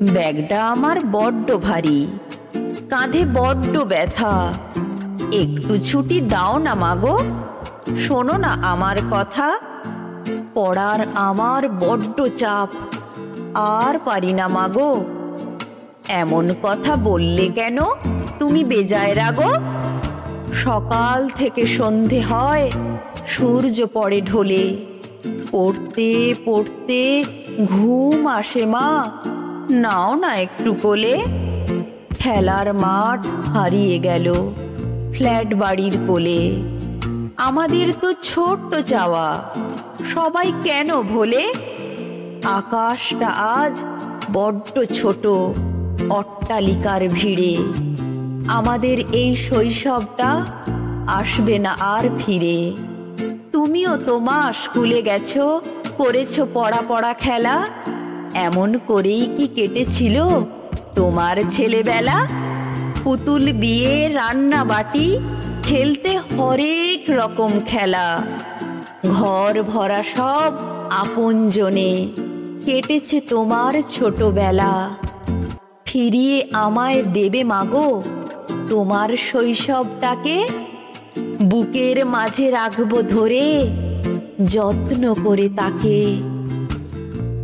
ব্যাগটা আমার বড্ড ভারী, কাঁধে বড্ড ব্যথা। একটু ছুটি দাও না মাগো, শোনো না আমার কথা। পড়ার আমার বড্ড চাপ, আর পারি না মাগো। এমন কথা বললে কেন তুমি বেজায় রাগো? সকাল থেকে সন্ধে হয়, সূর্য পড়ে ঢলে। পড়তে পড়তে ঘুম আসে মা, নাও না একটু কোলে। খেলার মাঠ হারিয়ে গেল ফ্ল্যাট বাড়ির কোলে। আমাদের তো ছোট্ট চাওয়া, সবাই কেন ভোলে? আকাশটা আজ বড্ড ছোট অট্টালিকার ভিড়ে। আমাদের এই শৈশবটা আসবে না আর ফিরে। তুমিও তো মা স্কুলে গেছো, করেছো পড়া পড়া খেলা। এমন করেই কি কেটেছিল তোমার ছেলেবেলা? পুতুল বিয়ে, রান্না বাটি, খেলতে হরেক রকম খেলা। ঘর ভরা সব আপনজনে, কেটেছে তোমার ছোটবেলা। ফিরিয়ে আমায় দেবে মাগো তোমার শৈশবটাকে? বুকের মাঝে রাখবো ধরে যত্ন করে তাকে।